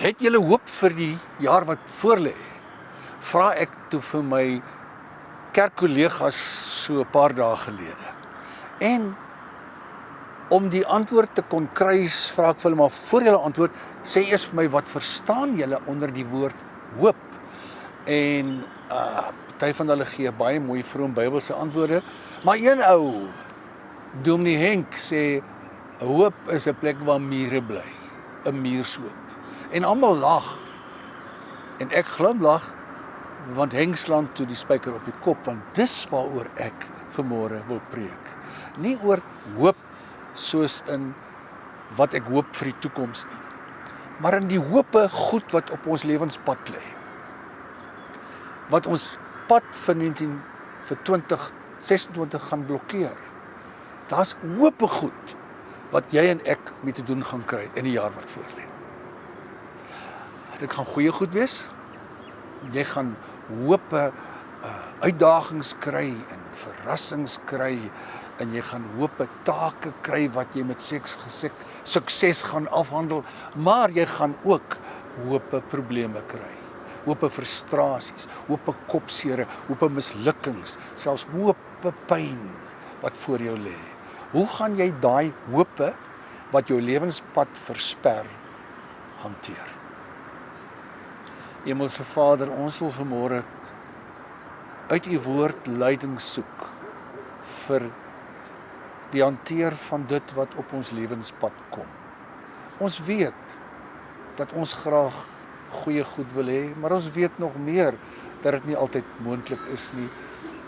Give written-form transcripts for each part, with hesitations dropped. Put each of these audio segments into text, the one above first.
Het julle hoop vir die jaar wat voorlê? Vra ek toe vir my kerkkollegas so 'n paar dae gelede. En om die antwoord te kon kry, vra ek vir hulle, maar voor julle antwoord, sê eers vir my, wat verstaan julle onder die woord hoop? En party van hulle gee baie mooi vroom Bybelse antwoorde, maar een ou, Dominee Henk, sê hoop is 'n plek waar mure bly, 'n muurshoop. En almal lag. En ek glimlag, want Henk slaan toe die spyker op die kop, want dis waaroor ek vanmôre wil preek. Nie oor hoop soos in wat ek hoop vir die toekoms nie, maar in die hoope goed wat op ons lewenspad lê. Wat ons pad vir 2026 gaan blokkeer. Daar's hoope goed wat jy en ek mee te doen gaan kry in die jaar wat voorlê. Dit gaan goeie goed wees. Jy gaan hoope uitdagings kry en verrassings kry, en jy gaan hoope take kry wat jy met sukses gaan afhandel, maar jy gaan ook hoope probleme kry, hoope frustrasies, hoope kopsere, hoope mislukkings, selfs hoope pyn wat voor jou lê. Hoe gaan jy daai hoope wat jou lewenspad versper hanteer? Hemelse Vader, ons wil vanmôre uit u woord leiding soek vir die hanteer van dit wat op ons lewenspad kom. Ons weet dat ons graag goeie goed wil hê, maar ons weet nog meer dat dit nie altyd moontlik is nie,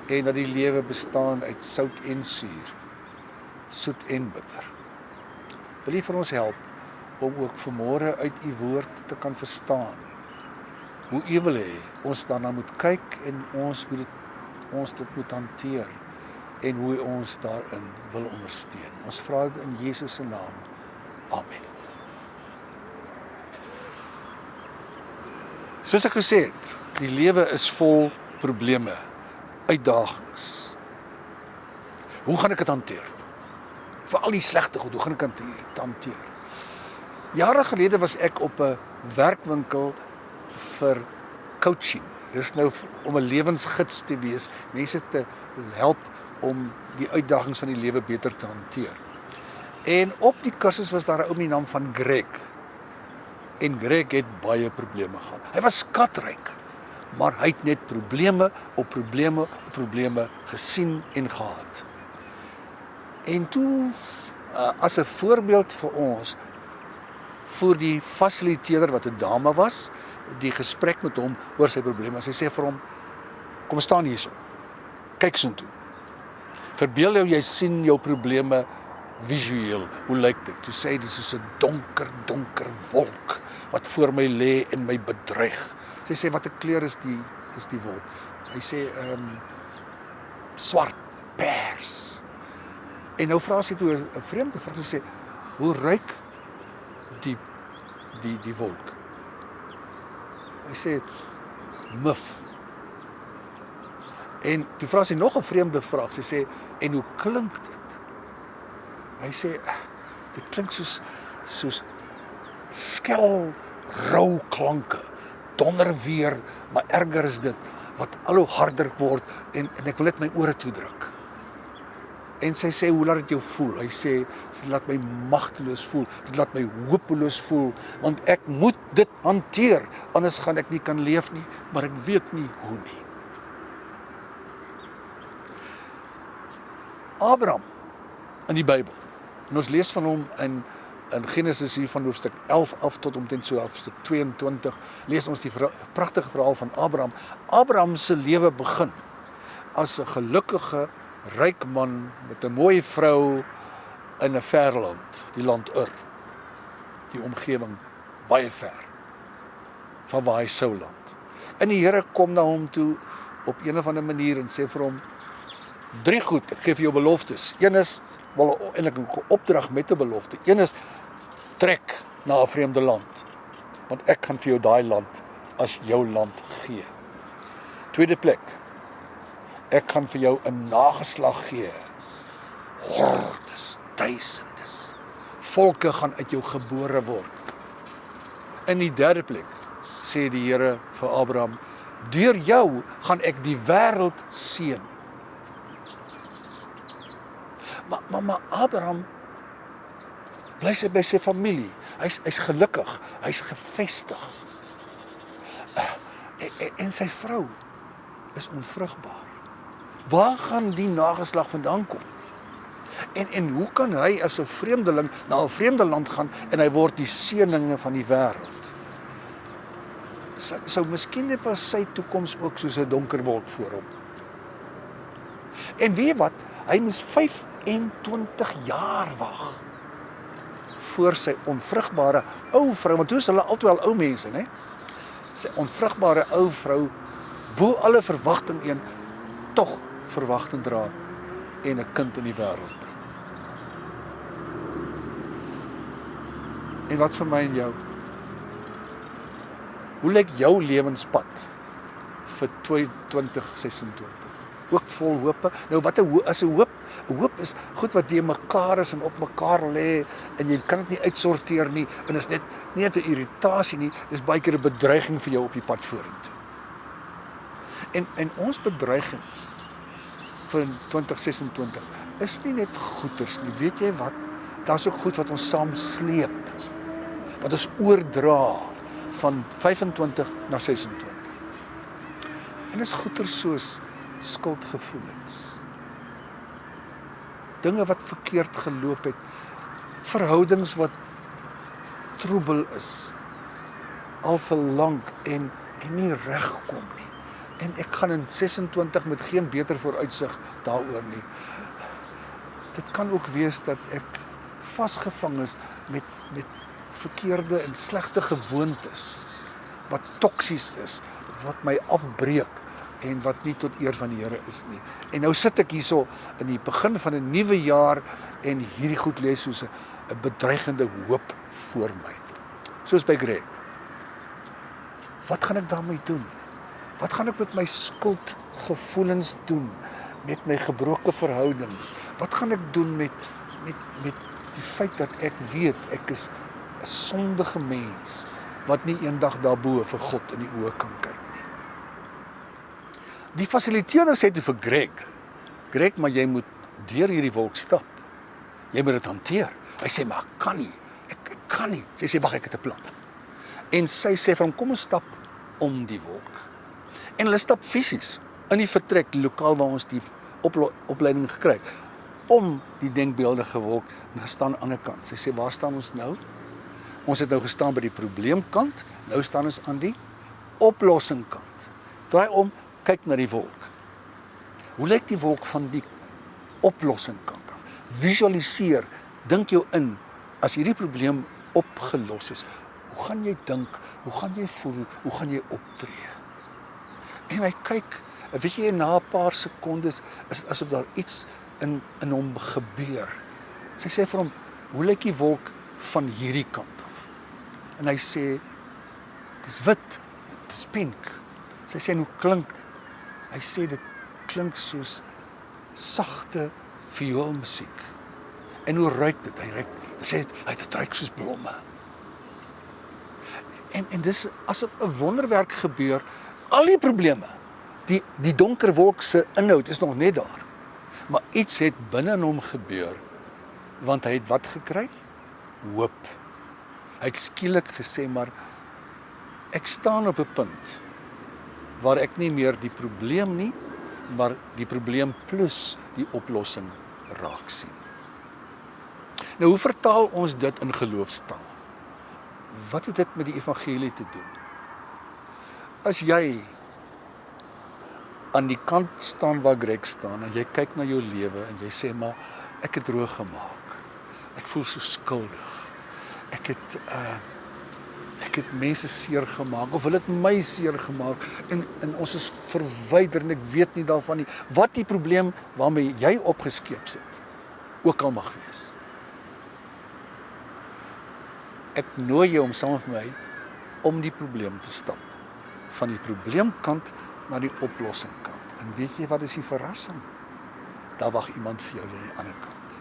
en dat die lewe bestaan uit sout en suur, soet en bitter. Wil u vir ons help om ook vanmôre uit u woord te kan verstaan hoe u wil hê ons daarna moet kyk en ons dit moet hanteer en hoe ons daarin wil ondersteun. Ons vra dit in Jesus se naam. Amen. Soos ek gesê het, die lewe is vol probleme, uitdagings. Hoe gaan ek dit hanteer? Veral die slegte goed, hoe gaan ek dit hanteer? Jare gelede was ek op 'n werkwinkel vir coaching. Dis nou om 'n lewensgids te wees, mense te help om die uitdagings van die lewe beter te hanteer. En op die kursus was daar 'n ou met die naam van Greg. En Greg het baie probleme gehad. Hy was skatryk, maar hy het net probleme op probleme op probleme gesien en gehad. En toe, as 'n voorbeeld vir ons, voor die fasiliteerder wat 'n dame was, die gesprek met hom oor sy probleme. Sy sê vir hom, kom staan hierso, kyk soontoe. Verbeel jou, jy sien jou probleme visueel, hoe lyk dit? Toe sê hy, dis soos 'n donker wolk wat voor my lê en my bedreig. Sy sê, wat 'n kleur is die wolk? Hy sê, swart, pers. En nou vra sy toe 'n vreemde vraag, sy sê, hoe ruik die wolk? Hy sê, muf. En toe vra sy nog 'n vreemde vraag, sy sê, en hoe klink dit? Hy sê, dit klink soos skel, rou klanke, donder weer, maar erger is dit, wat al hoe harder word, en ek wil net my ore toedruk. En sy sê, hoe laat dit jou voel? Hy sê, dit laat my magteloos voel, dit laat my hopeloos voel, want ek moet dit hanteer, anders gaan ek nie kan leef nie, maar ek weet nie hoe nie. Abraham in die Bybel, en ons lees van hom in Genesis hier van hoofstuk 11 af tot omtrent so hoofstuk 22, lees ons die pragtige verhaal van Abraham. Abraham se lewe begin as 'n gelukkige, ryk man met 'n mooi vrou in 'n ver land, die land Ur, die omgewing baie ver van waar hy sou land. En die Here kom na hom toe op een of ander manier en sê vir hom, 3 goed, ek gee vir jou beloftes. Een is, wel eintlik 'n opdrag met 'n belofte. Een is, trek na 'n vreemde land, want ek kan vir jou daai land as jou land gee. Tweede plek, ek gaan vir jou 'n nageslag gee. Hordes, duisendes, volke gaan uit jou gebore word. In die derde plek sê die Here vir Abraham, deur jou gaan ek die wêreld seën. Maar Abraham bly by sy familie. Hy's gelukkig, hy's gefestig. En sy vrou is onvrugbaar. Waar gaan die nageslag vandaan kom? En hoe kan hy as 'n vreemdeling na 'n vreemde land gaan en hy word die seëninge van die wêreld? Sou miskien net was sy toekoms ook soos 'n donker wolk voor hom. En weet jy wat? Hy moes 25 jaar wag voor sy onvrugbare ou vrou, want toe is hulle altyd al ou mense, né? Sy onvrugbare ou vrou bo alle verwagting een tog verwagting dra en 'n kind in die wêreld bring. En wat vir my en jou? Hoe lyk jou lewenspad vir 2026? Ook vol hoop. Nou wat is 'n hoop? 'n Hoop is goed wat deur mekaar is en op mekaar lê en jy kan dit nie uitsorteer nie en is net nie 'n irritasie nie, dis baie keer 'n bedreiging vir jou op die pad vorentoe. En ons bedreigings vir 2026 is nie net goeders nie. Weet jy wat? Daar's ook goed wat ons saam sleep. Wat ons oordra van 25 na 26. En is goeders soos skuldgevoelens. Dinge wat verkeerd geloop het, verhoudings wat troebel is, al vir lank en nie regkom nie. En ek gaan in 26 met geen beter vooruitsig daaroor nie. Dit kan ook wees dat ek vasgevang is met verkeerde en slegte gewoontes, wat toksies is, wat my afbreek, en wat nie tot eer van die Here is nie. En nou sit ek hierso in die begin van 'n nuwe jaar en hierdie goed lees soos 'n bedreigende hoop voor my. Soos by Greg. Wat gaan ek daarmee doen? Wat gaan ek met my skuldgevoelens doen? Met my gebroke verhoudings? Wat gaan ek doen met die feit dat ek weet ek is 'n sondige mens wat nie eendag daarbo vir God in die oë kan kyk? Die fasiliteerder sê toe vir Greg, maar jy moet deur hierdie wolk stap. Jy moet dit hanteer. Hy sê, maar ek kan nie. Sy sê, wag, ek het 'n plan. En sy sê vir hom, kom ons stap om die wolk. En hulle stap fisies in die vertrek, die lokaal waar ons die opleiding gekry het, om die denkbeeldige wolk en gestaan aan die ander kant. Sy sê, waar staan ons nou? Ons het nou gestaan by die probleemkant, nou staan ons aan die oplossingkant. Draai om, kyk na die wolk. Hoe lyk die wolk van die oplossingkant af? Visualiseer, dink jou in, as hierdie probleem opgelos is, hoe gaan jy dink, hoe gaan jy voel, hoe gaan jy optree? En hy kyk, weet jy, na 'n paar sekondes, is asof daar iets in hom gebeur. Sy sê vir hom, hoe lyk die wolk van hierdie kant af? En hy sê, dis wit, dit is pink. Sy sê, hoe klink dit? Hy sê, dit klink soos sagte vioolmusiek. En hoe ruik dit? Hy sê, dit ruik soos blomme. En dis asof 'n wonderwerk gebeur, al die probleme, die donker wolk se inhoud is nog net daar. Maar iets het binne in hom gebeur, want hy het wat gekry? Hoop. Hy het skielik gesê, maar ek staan op 'n punt, waar ek nie meer die probleem nie, maar die probleem plus die oplossing raak sien. Nou, hoe vertaal ons dit in geloofstaal? Wat het dit met die evangelie te doen? As jy aan die kant staan waar Greg staan, en jy kyk na jou lewe, en jy sê, maar ek het droog gemaak, ek voel so skuldig, ek het mense seer gemaak, of hulle het my seer gemaak, en ons is verwyder, en ek weet nie daarvan nie, wat die probleem waarmee jy opgeskeep sit, ook al mag wees. Ek nooi jou om saam met my, om die probleem te stap, van die probleemkant na die oplossingkant. En weet jy wat is die verrassing? Daar wag iemand vir jou aan die ander kant.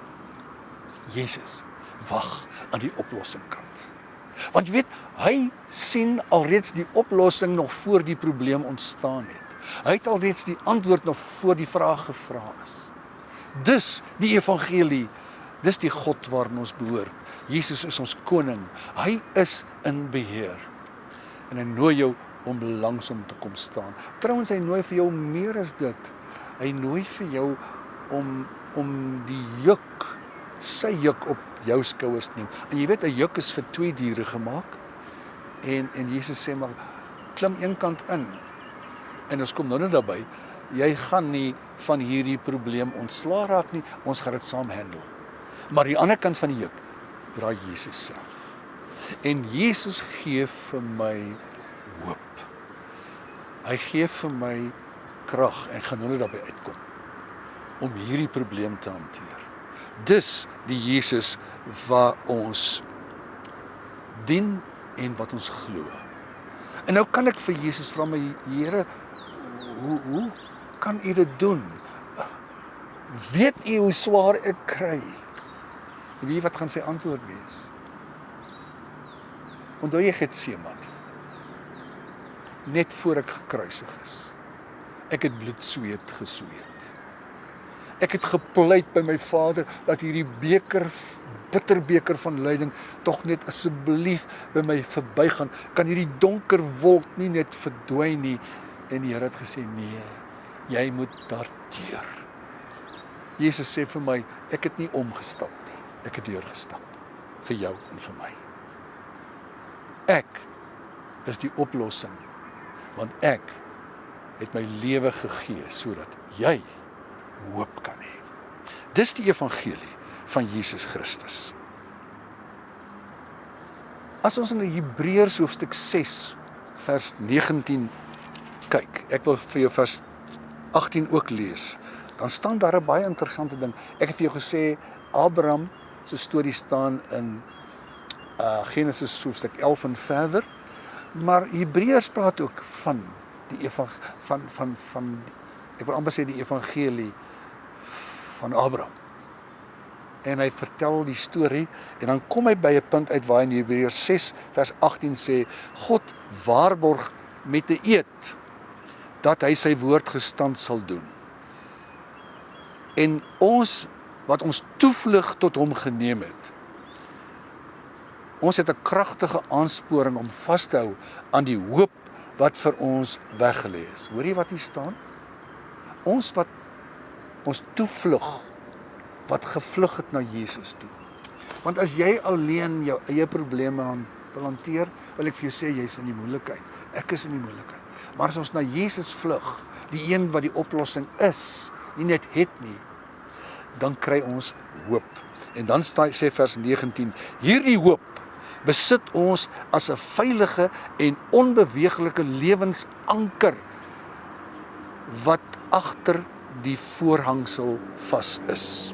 Jesus wag aan die oplossingkant. Want jy weet, hy sien alreeds die oplossing nog voor die probleem ontstaan het. Hy het alreeds die antwoord nog voor die vraag gevra is. Dis die evangelie, dis die God waarin ons behoort. Jesus is ons koning, hy is in beheer. En hy nooi jou om langsom te kom staan. Trouwens, hy nooi vir jou meer as dit. Hy nooi vir jou om die juk, sy juk op jou skouers neem. En jy weet, 'n juk is vir 2 diere gemaak. En Jesus sê maar, klim een kant in. En ons kom nou net daarby, jy gaan nie van hierdie probleem ontslaa raak nie, ons gaan dit saam handle. Maar die ander kant van die juk, dra Jesus self. En Jesus gee vir my hoop. Hy gee vir my krag, en gaan nou net daarby uitkom, om hierdie probleem te hanteer. Dis die Jesus wat ons dien en wat ons glo. En nou kan ek vir Jesus vra, my Here, hoe kan U dit doen? Weet U hoe swaar ek kry? Weet wat gaan sy antwoord wees? Onthou jy Getsemane, net voor ek gekruisig is. Ek het bloedsweet gesweet. Ek het gepleit by my Vader, dat hierdie bitter beker van lyding, tog net asseblief by my verbygaan. Kan hierdie donker wolk nie net verdwyn nie? En die Here het gesê, nee, jy moet daardeur. Jesus sê vir my, ek het nie omgestap nie, ek het deurgestap, vir jou en vir my. Ek is die oplossing, want ek het my lewe gegee, sodat jy hoop kan hê. Dis die evangelie van Jesus Christus. As ons in Hebreërs hoofstuk 6, vers 19 kyk, ek wil vir jou vers 18 ook lees, dan staan daar 'n baie interessante ding. Ek het vir jou gesê, Abraham se storie staan in Genesis hoofstuk 11 en verder, maar Hebreërs praat ook van die ek wil amper sê die evangelie van Abraham. En hy vertel die storie, en dan kom hy by 'n punt uit waar hy in Hebreërs 6 vers 18 sê, God waarborg met 'n eed, dat hy sy woord gestand sal doen. En ons, wat ons toevlug tot hom geneem het, ons het 'n kragtige aansporing om vas te hou aan die hoop wat vir ons weggelê is. Hoor jy wat hier staan? Ons wat ons toevlug, wat gevlug het na Jesus toe. Want as jy alleen jou eie probleme wil hanteer, wil ek vir jou sê, jy is in die moeilikheid. Ek is in die moeilikheid. Maar as ons na Jesus vlug, die een wat die oplossing is, nie net het nie, dan kry ons hoop. En dan sê vers 19, hierdie hoop besit ons as 'n veilige en onbeweeglike lewensanker wat agter die voorhangsel vas is.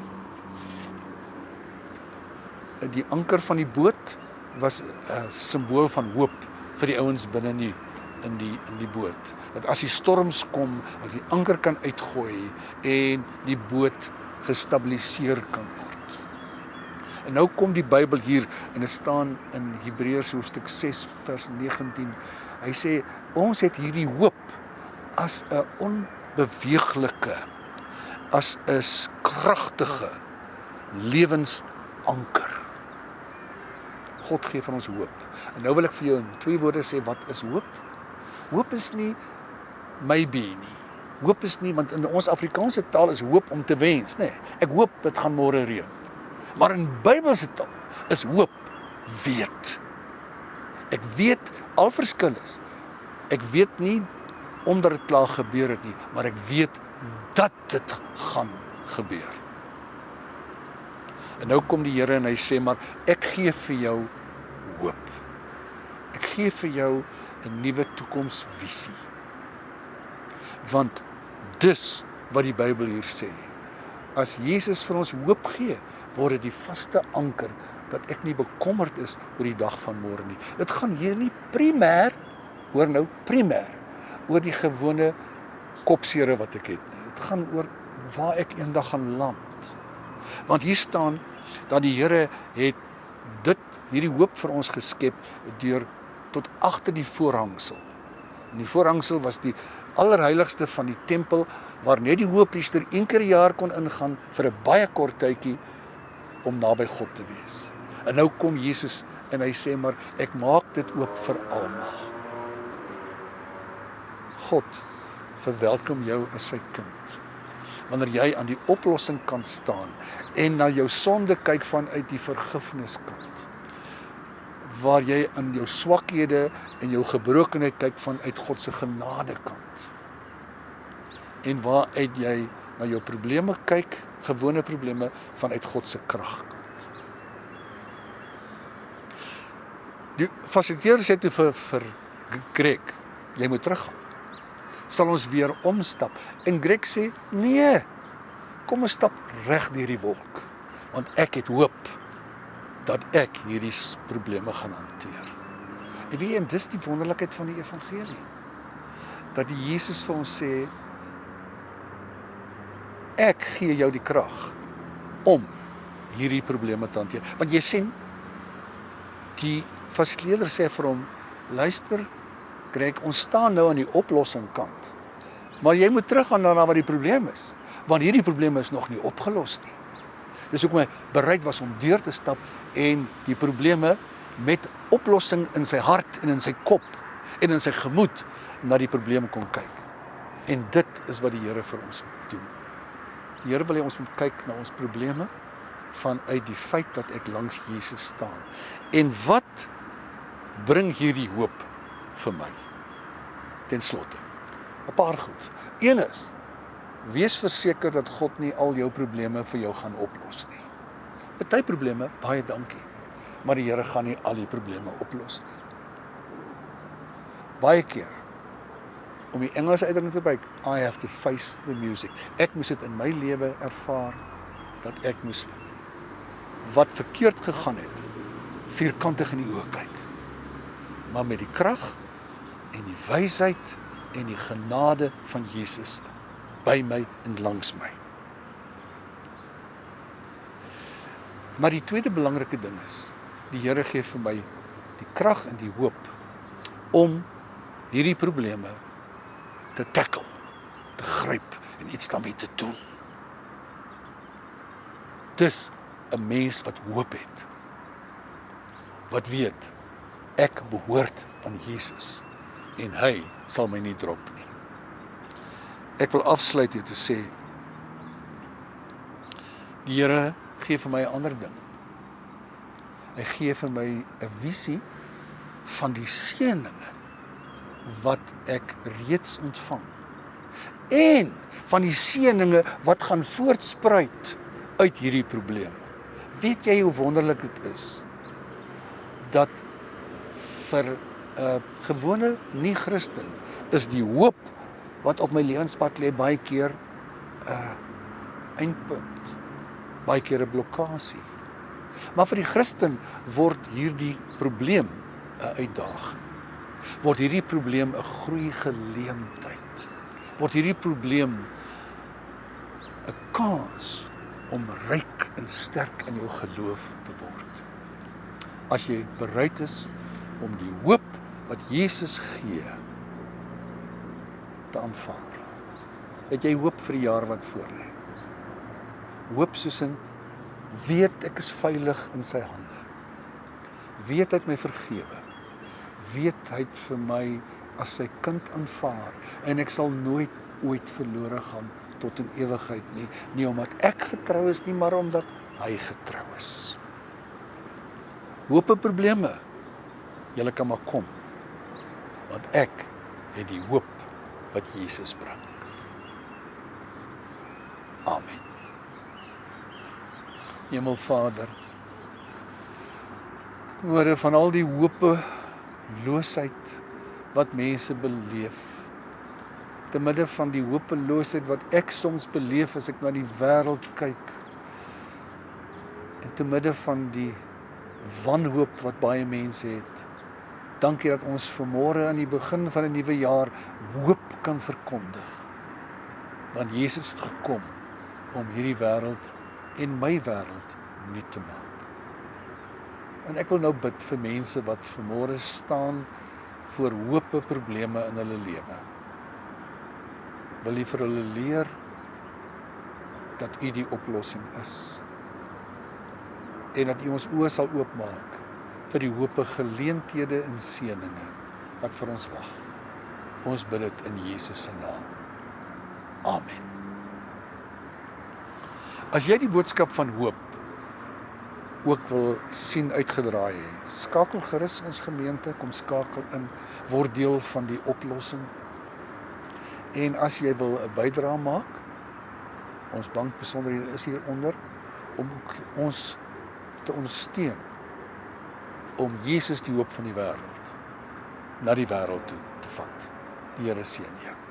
Die anker van die boot was 'n simbool van hoop vir die ouens binne in die boot. Dat as die storms kom, dat die anker kan uitgooi en die boot gestabiliseer kan word. En nou kom die Bybel hier, en dit staan in Hebreërs hoofstuk 6 vers 19. Hy sê, ons het hierdie hoop as 'n onbeweeglike, as 'n kragtige lewensanker. God gee van ons hoop. En nou wil ek vir jou in 2 woorde sê, wat is hoop? Hoop is nie maybe nie. Hoop is nie, want in ons Afrikaanse taal is hoop om te wens, nee. Ek hoop dit gaan môre reën. Maar in Bybelse taal is hoop weet. Ek weet al verskil is. Ek weet nie omdat dit klaar gebeur het nie, maar ek weet dat dit gaan gebeur. En nou kom die Here en hy sê, maar ek gee vir jou hoop. Ek gee vir jou 'n nuwe toekomsvisie. Want dis wat die Bybel hier sê. As Jesus vir ons hoop gee, word dit die vaste anker, dat ek nie bekommerd is oor die dag van môre nie. Dit gaan hier nie primêr, hoor nou, primêr, oor die gewone kopsere wat ek het nie. Dit gaan oor waar ek eendag gaan land. Want hier staan, dat die Here het hierdie hoop vir ons geskep deur tot agter die voorhangsel. En die voorhangsel was die allerheiligste van die tempel, waar net die hoëpriester een keer per jaar kon ingaan vir 'n baie kort tydjie om naby God te wees. En nou kom Jesus en hy sê maar, ek maak dit oop vir almal. God verwelkom jou as sy kind. Wanneer jy aan die oplossing kan staan en na jou sonde kyk vanuit die vergifniskant. Waar jy aan jou swakhede en jou gebrokenheid kyk vanuit God se genadekant. En waaruit jy na jou probleme kyk, gewone probleme, vanuit God se kragkant. Die fasiliteerder sê toe vir Greg, jy moet teruggaan. Sal ons weer omstap? En Greg sê, nee, kom ons stap reg deur die wolk, want ek het hoop dat ek hierdie probleme gaan hanteer. En weet jy, dis die wonderlikheid van die evangelie. Dat die Jesus vir ons sê, ek gee jou die krag om hierdie probleme te hanteer. Want jy sien, die fasiliteerder sê vir hom, luister, Greg, ons staan nou aan die oplossing kant. Maar jy moet teruggaan na wat die probleem is, want hierdie probleme is nog nie opgelos nie. Dis hoekom hy bereid was om deur te stap en die probleme met oplossing in sy hart en in sy kop en in sy gemoed na die probleem kon kyk. En dit is wat die Here vir ons doen. Die Here wil hê ons moet kyk na ons probleme vanuit die feit dat ek langs Jesus staan. En wat bring hierdie hoop vir my? Ten slotte, 'n paar goed. Een is, wees verseker dat God nie al jou probleme vir jou gaan oplos nie. Party probleme, baie dankie, maar die Here gaan nie al die probleme oplos nie. Baie keer, om die Engelse uitdrukking te gebruik, I have to face the music. Ek moes dit in my lewe ervaar, dat ek moes wat verkeerd gegaan het, vierkantig in die oë kyk. Maar met die krag en die wysheid en die genade van Jesus by my en langs my. Maar die tweede belangrike ding is, die Here gee vir my die krag en die hoop om hierdie probleme te tackle, te gryp en iets daarmee te doen. Dis 'n mens wat hoop het, wat weet, ek behoort aan Jesus en hy sal my nie drop nie. Ek wil afsluit hier te sê, die Here gee vir my 'n ander ding. Hy gee vir my 'n visie van die seëninge wat ek reeds ontvang. En van die seëninge wat gaan voortspruit uit hierdie probleem. Weet jy hoe wonderlik dit is dat vir 'n gewone nie-Christen is die hoop wat op my lewenspad lê baie keer 'n eindpunt, baie keer 'n blokkade. Maar vir die Christen word hierdie probleem 'n uitdaging. Word hierdie probleem 'n groeigeleentheid. Word hierdie probleem 'n kans om ryk en sterk in jou geloof te word. As jy bereid is om die hoop wat Jesus gee te aanvaar. Het jy hoop vir die jaar wat voorlê? Hoop soos in, weet ek is veilig in sy hande. Weet hy het my vergewe. Weet hy het vir my as sy kind aanvaar en ek sal nooit ooit verlore gaan tot in ewigheid nie. Nie omdat ek getrou is nie, maar omdat hy getrou is. Hoop en probleme, julle kan maar kom, want ek het die hoop wat Jesus bring. Amen. Hemelvader, Here, van al die hopeloosheid wat mense beleef, te midde van die hopeloosheid wat ek soms beleef as ek na die wêreld kyk, en te midde van die wanhoop wat baie mense het, dankie dat ons vanmôre aan die begin van 'n nuwe jaar hoop kan verkondig. Want Jesus het gekom om hierdie wêreld en my wêreld nuut te maak. En ek wil nou bid vir mense wat vanmôre staan voor hope probleme in hulle lewe. Wil U vir hulle leer dat U die oplossing is. En dat U ons oë sal oopmaak vir die hope geleenthede en seëninge wat vir ons wag. Ons bid dit in Jesus se naam. Amen. As jy die boodskap van hoop ook wil sien uitgedraai hê, skakel gerus ons gemeente, kom skakel in, word deel van die oplossing. En as jy wil 'n bydrae maak, ons bankbesonderhede is hieronder, om ons te ondersteun, om Jesus die hoop van die wêreld, na die wêreld toe te vat. Die Here seën jou.